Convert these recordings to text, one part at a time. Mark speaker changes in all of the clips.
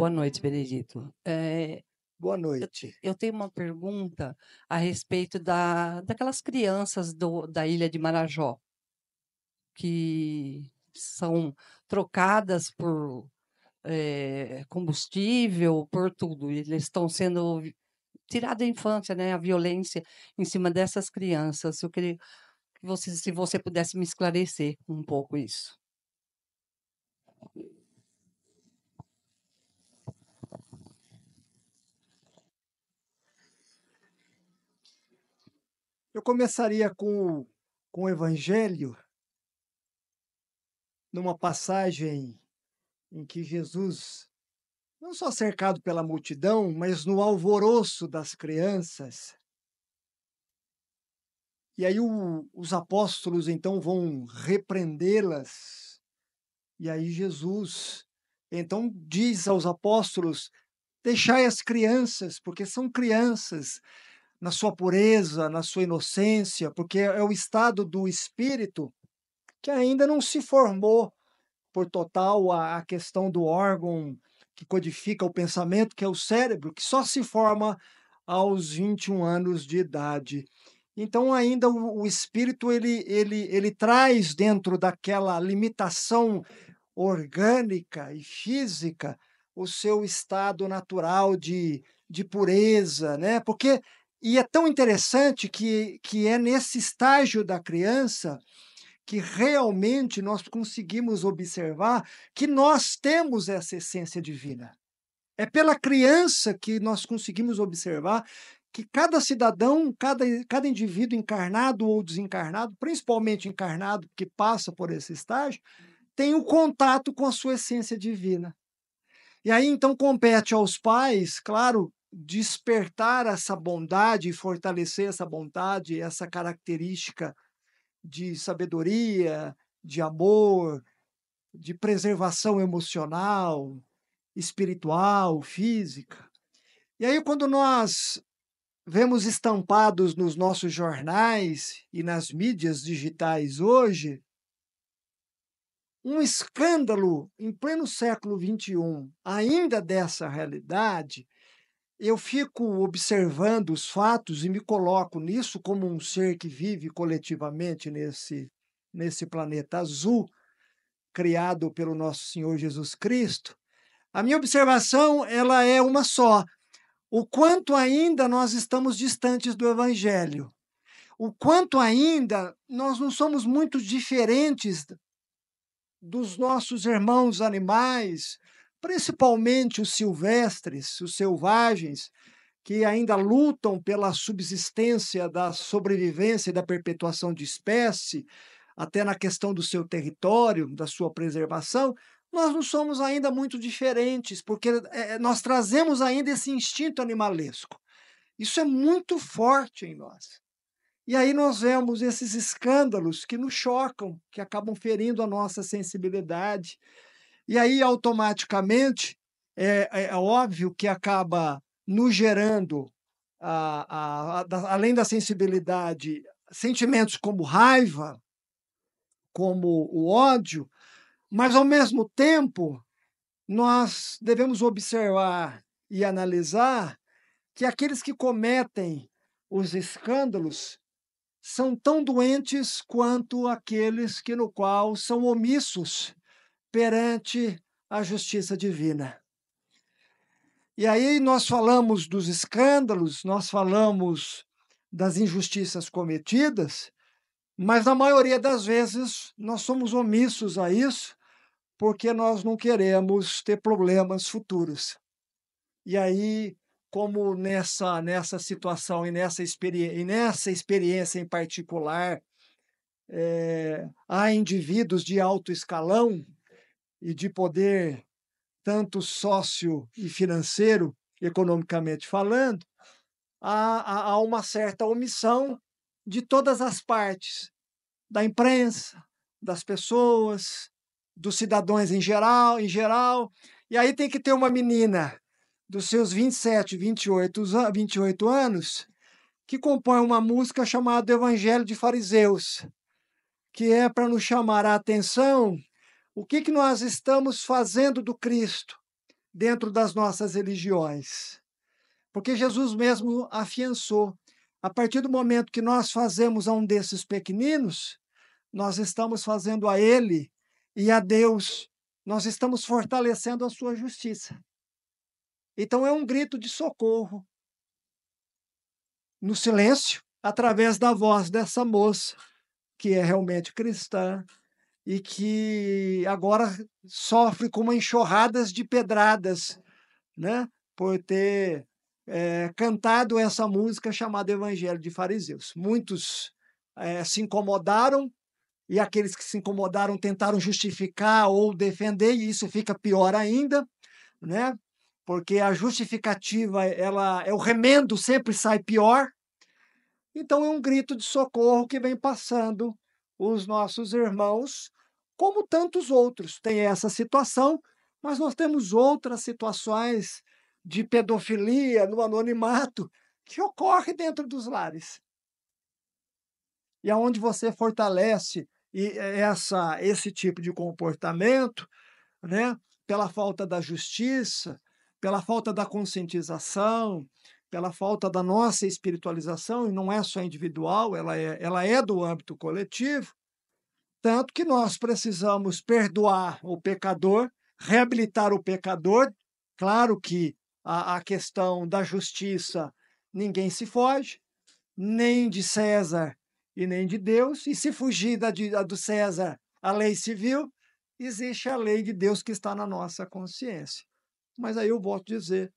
Speaker 1: Boa noite, Benedito.
Speaker 2: Boa noite.
Speaker 1: Eu tenho uma pergunta a respeito daquelas crianças da ilha de Marajó, que são trocadas por combustível, por tudo. Eles estão sendo tirados da infância, né? A violência em cima dessas crianças. Eu queria que se você pudesse me esclarecer um pouco isso.
Speaker 2: Eu começaria com o Evangelho, numa passagem em que Jesus, não só cercado pela multidão, mas no alvoroço das crianças, e aí os apóstolos então vão repreendê-las, e aí Jesus então diz aos apóstolos: deixai as crianças, porque são crianças, na sua pureza, na sua inocência, porque é o estado do espírito que ainda não se formou por total a questão do órgão que codifica o pensamento, que é o cérebro, que só se forma aos 21 anos de idade. Então, ainda o espírito ele traz dentro daquela limitação orgânica e física o seu estado natural de pureza, né? Porque e é tão interessante que é nesse estágio da criança que realmente nós conseguimos observar que nós temos essa essência divina. É pela criança que nós conseguimos observar que cada cidadão, cada indivíduo encarnado ou desencarnado, principalmente encarnado, que passa por esse estágio, tem o contato com a sua essência divina. E aí então compete aos pais, claro, despertar essa bondade e fortalecer essa bondade, essa característica de sabedoria, de amor, de preservação emocional, espiritual, física. E aí, quando nós vemos estampados nos nossos jornais e nas mídias digitais hoje, um escândalo em pleno século XXI, ainda dessa realidade, eu fico observando os fatos e me coloco nisso como um ser que vive coletivamente nesse planeta azul, criado pelo nosso Senhor Jesus Cristo. A minha observação ela é uma só: o quanto ainda nós estamos distantes do Evangelho, o quanto ainda nós não somos muito diferentes dos nossos irmãos animais, principalmente os silvestres, os selvagens, que ainda lutam pela subsistência, da sobrevivência e da perpetuação de espécie, até na questão do seu território, da sua preservação, nós não somos ainda muito diferentes, porque nós trazemos ainda esse instinto animalesco. Isso é muito forte em nós. E aí nós vemos esses escândalos que nos chocam, que acabam ferindo a nossa sensibilidade. E aí, automaticamente, é óbvio que acaba nos gerando, além da sensibilidade, sentimentos como raiva, como o ódio, mas, ao mesmo tempo, nós devemos observar e analisar que aqueles que cometem os escândalos são tão doentes quanto aqueles que no qual são omissos perante a justiça divina. E aí nós falamos dos escândalos, nós falamos das injustiças cometidas, mas na maioria das vezes nós somos omissos a isso porque nós não queremos ter problemas futuros. E aí, como nessa situação e nessa experiência em particular, há indivíduos de alto escalão e de poder tanto sócio e financeiro, economicamente falando, há uma certa omissão de todas as partes, da imprensa, das pessoas, dos cidadãos em geral. E aí tem que ter uma menina dos seus 27, 28 anos que compõe uma música chamada Evangelho de Fariseus, que é para nos chamar a atenção o que nós estamos fazendo do Cristo, dentro das nossas religiões. Porque Jesus mesmo afiançou. A partir do momento que nós fazemos a um desses pequeninos, nós estamos fazendo a Ele e a Deus, nós estamos fortalecendo a sua justiça. Então é um grito de socorro, no silêncio, através da voz dessa moça, que é realmente cristã e que agora sofre com uma enxurradas de pedradas, né, por ter cantado essa música chamada Evangelho de Fariseus. Muitos se incomodaram, e aqueles que se incomodaram tentaram justificar ou defender, e isso fica pior ainda, né? Porque a justificativa, ela é o remendo, sempre sai pior. Então é um grito de socorro que vem passando os nossos irmãos, como tantos outros. Tem essa situação, mas nós temos outras situações de pedofilia no anonimato que ocorre dentro dos lares. E aonde você fortalece esse tipo de comportamento, né, pela falta da justiça, pela falta da conscientização, pela falta da nossa espiritualização, e não é só individual, ela é do âmbito coletivo, tanto que nós precisamos perdoar o pecador, reabilitar o pecador. Claro que a questão da justiça, ninguém se foge, nem de César e nem de Deus, e se fugir da do César, a lei civil, existe a lei de Deus que está na nossa consciência. Mas aí eu volto a dizer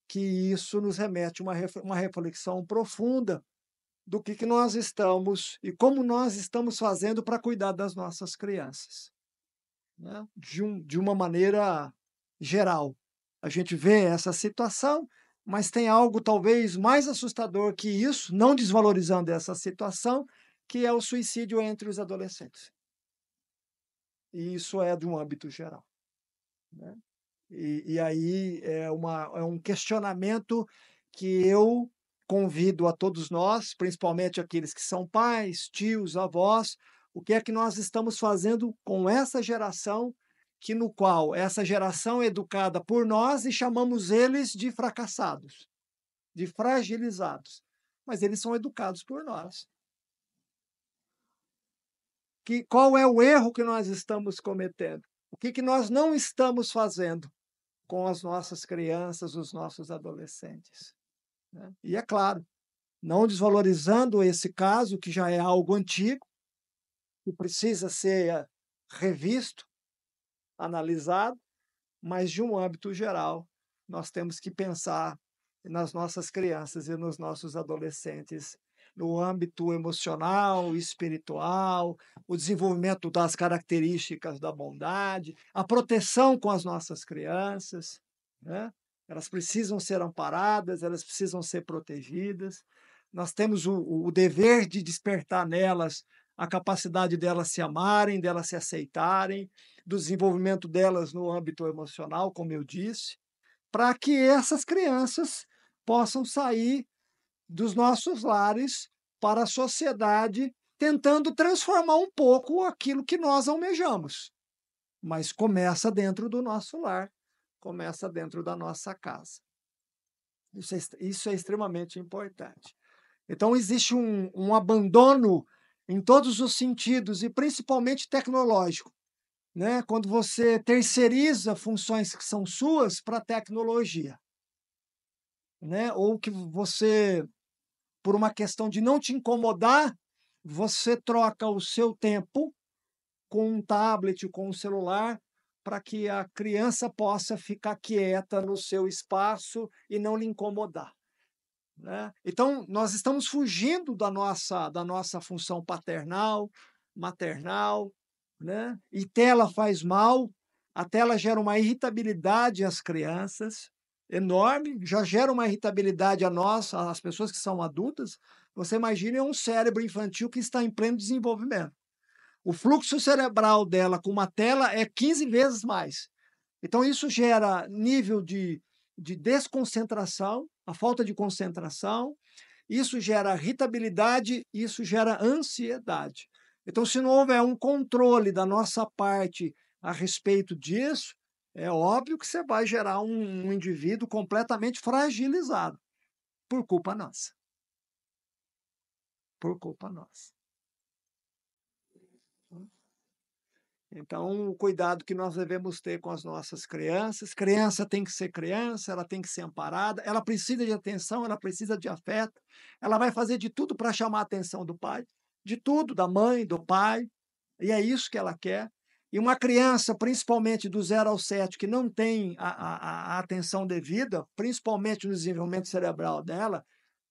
Speaker 2: que isso nos remete a uma reflexão profunda do que nós estamos e como nós estamos fazendo para cuidar das nossas crianças, né? De uma maneira geral. A gente vê essa situação, mas tem algo talvez mais assustador que isso, não desvalorizando essa situação, que é o suicídio entre os adolescentes. E isso é de um âmbito geral, né? E aí é um questionamento que eu convido a todos nós, principalmente aqueles que são pais, tios, avós, o que é que nós estamos fazendo com essa geração, no qual essa geração é educada por nós e chamamos eles de fracassados, de fragilizados, mas eles são educados por nós. Qual é o erro que nós estamos cometendo? O que nós não estamos fazendo com as nossas crianças, os nossos adolescentes, né? E é claro, não desvalorizando esse caso, que já é algo antigo, que precisa ser revisto, analisado, mas de um âmbito geral, nós temos que pensar nas nossas crianças e nos nossos adolescentes, no âmbito emocional, espiritual, o desenvolvimento das características da bondade, a proteção com as nossas crianças, né? Elas precisam ser amparadas, elas precisam ser protegidas. Nós temos o dever de despertar nelas a capacidade delas se amarem, delas se aceitarem, do desenvolvimento delas no âmbito emocional, como eu disse, para que essas crianças possam sair dos nossos lares para a sociedade, tentando transformar um pouco aquilo que nós almejamos. Mas começa dentro do nosso lar, começa dentro da nossa casa. Isso é extremamente importante. Então, existe um abandono em todos os sentidos, e principalmente tecnológico, né? Quando você terceiriza funções que são suas para a tecnologia, né? Ou que você, por uma questão de não te incomodar, você troca o seu tempo com um tablet, com um celular, para que a criança possa ficar quieta no seu espaço e não lhe incomodar, né? Então, nós estamos fugindo da nossa função paternal, maternal, né? E tela faz mal, a tela gera uma irritabilidade às crianças enorme, já gera uma irritabilidade a nós, às pessoas que são adultas. Você imagine um cérebro infantil que está em pleno desenvolvimento. O fluxo cerebral dela com uma tela é 15 vezes mais. Então, isso gera nível de desconcentração, a falta de concentração, isso gera irritabilidade, isso gera ansiedade. Então, se não houver um controle da nossa parte a respeito disso, É óbvio que você vai gerar um indivíduo completamente fragilizado, por culpa nossa. Por culpa nossa. Então, o cuidado que nós devemos ter com as nossas crianças. Criança tem que ser criança, ela tem que ser amparada, ela precisa de atenção, ela precisa de afeto. Ela vai fazer de tudo para chamar a atenção do pai, de tudo, da mãe, do pai, e é isso que ela quer. E uma criança, principalmente do 0 ao 7, que não tem a atenção devida, principalmente no desenvolvimento cerebral dela,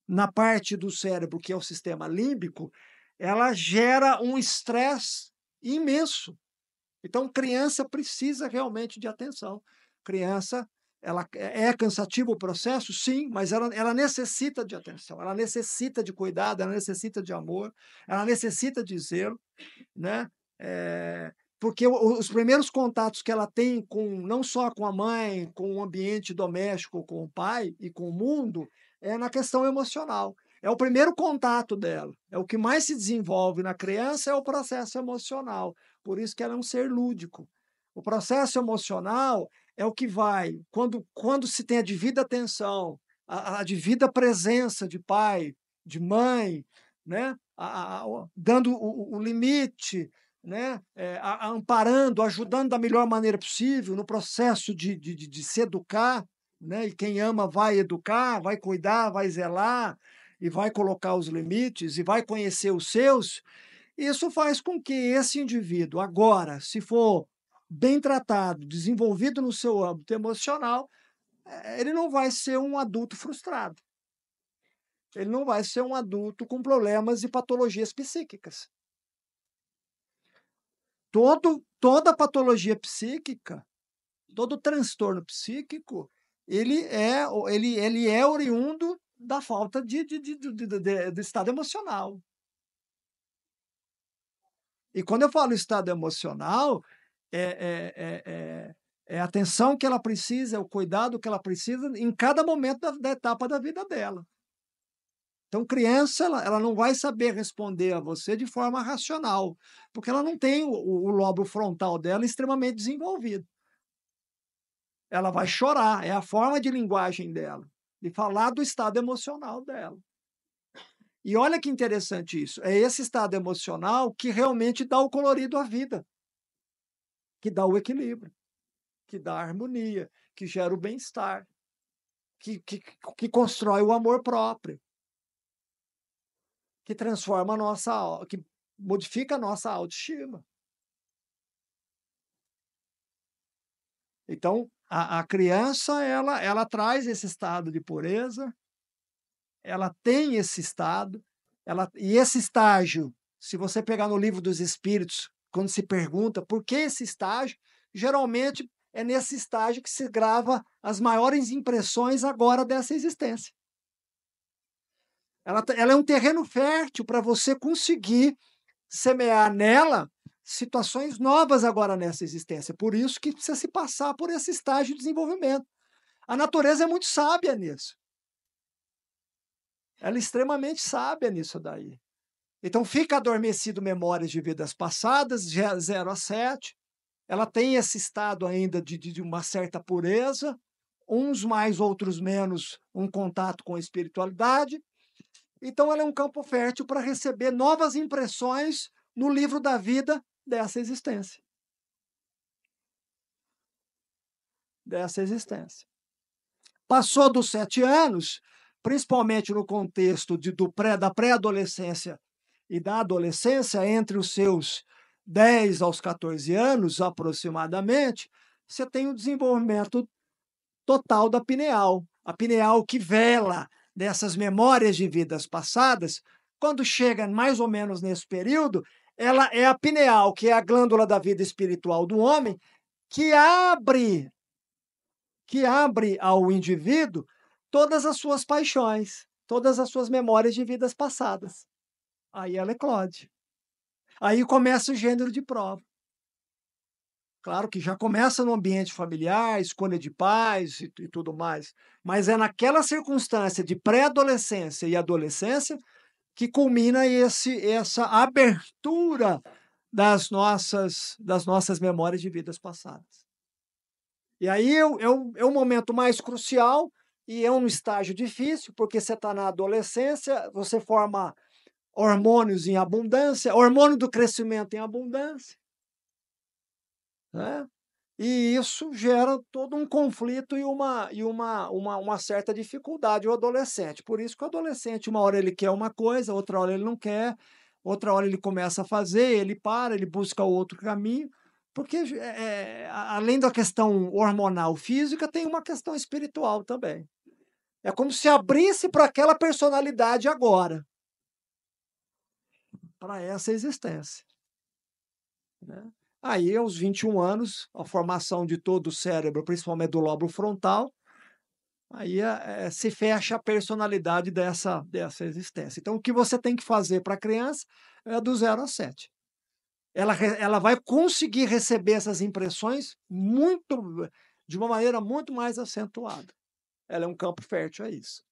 Speaker 2: na parte do cérebro que é o sistema límbico, ela gera um estresse imenso. Então, criança precisa realmente de atenção. Criança, ela é cansativo o processo, sim, mas ela necessita de atenção, ela necessita de cuidado, ela necessita de amor, ela necessita de zelo, né? Porque os primeiros contatos que ela tem com não só com a mãe, com o ambiente doméstico, com o pai e com o mundo, é na questão emocional. É o primeiro contato dela. É o que mais se desenvolve na criança é o processo emocional. Por isso que ela é um ser lúdico. O processo emocional é o que vai, quando se tem a devida atenção, a devida presença de pai, de mãe, né? Dando o limite, né? Amparando, ajudando da melhor maneira possível no processo de se educar, né? E quem ama vai educar, vai cuidar, vai zelar, e vai colocar os limites, e vai conhecer os seus. Isso faz com que esse indivíduo, agora, se for bem tratado, desenvolvido no seu âmbito emocional, ele não vai ser um adulto frustrado. Ele não vai ser um adulto com problemas e patologias psíquicas. Toda patologia psíquica, todo transtorno psíquico, ele é oriundo da falta do estado emocional. E quando eu falo estado emocional, é a atenção que ela precisa, é o cuidado que ela precisa em cada momento da etapa da vida dela. Então, criança, ela não vai saber responder a você de forma racional, porque ela não tem o lobo frontal dela extremamente desenvolvido. Ela vai chorar, é a forma de linguagem dela, de falar do estado emocional dela. E olha que interessante isso, é esse estado emocional que realmente dá o colorido à vida, que dá o equilíbrio, que dá a harmonia, que gera o bem-estar, que constrói o amor próprio, que transforma que modifica a nossa autoestima. Então, a criança, ela traz esse estado de pureza, ela tem esse estado, e esse estágio, se você pegar no Livro dos Espíritos, quando se pergunta por que esse estágio, geralmente é nesse estágio que se grava as maiores impressões agora dessa existência. Ela é um terreno fértil para você conseguir semear nela situações novas agora nessa existência. Por isso que precisa se passar por esse estágio de desenvolvimento. A natureza é muito sábia nisso. Ela é extremamente sábia nisso daí. Então fica adormecido memórias de vidas passadas, 0 a 7. Ela tem esse estado ainda de uma certa pureza, uns mais, outros menos, um contato com a espiritualidade. Então ela é um campo fértil para receber novas impressões no livro da vida dessa existência. Passou dos 7 anos, principalmente no contexto da pré-adolescência e da adolescência, entre os seus 10 aos 14 anos, aproximadamente, você tem o desenvolvimento total da pineal. A pineal que vela dessas memórias de vidas passadas, quando chega mais ou menos nesse período, ela é a pineal, que é a glândula da vida espiritual do homem, que abre ao indivíduo todas as suas paixões, todas as suas memórias de vidas passadas. Aí ela eclode. Aí começa o gênero de prova. Claro que já começa no ambiente familiar, escolha de pais e tudo mais, mas é naquela circunstância de pré-adolescência e adolescência que culmina essa abertura das nossas memórias de vidas passadas. E aí é o momento mais crucial e é um estágio difícil, porque você está na adolescência, você forma hormônios em abundância, hormônio do crescimento em abundância, né? E isso gera todo um conflito e uma certa dificuldade o adolescente. Por isso que o adolescente, uma hora ele quer uma coisa, outra hora ele não quer, outra hora ele começa a fazer, ele para, ele busca outro caminho, porque além da questão hormonal física, tem uma questão espiritual também. É como se abrisse para aquela personalidade agora, para essa existência, né? Aí, aos 21 anos, a formação de todo o cérebro, principalmente do lobo frontal, aí se fecha a personalidade dessa existência. Então, o que você tem que fazer para a criança é do 0 a 7. Ela vai conseguir receber essas impressões de uma maneira muito mais acentuada. Ela é um campo fértil a isso.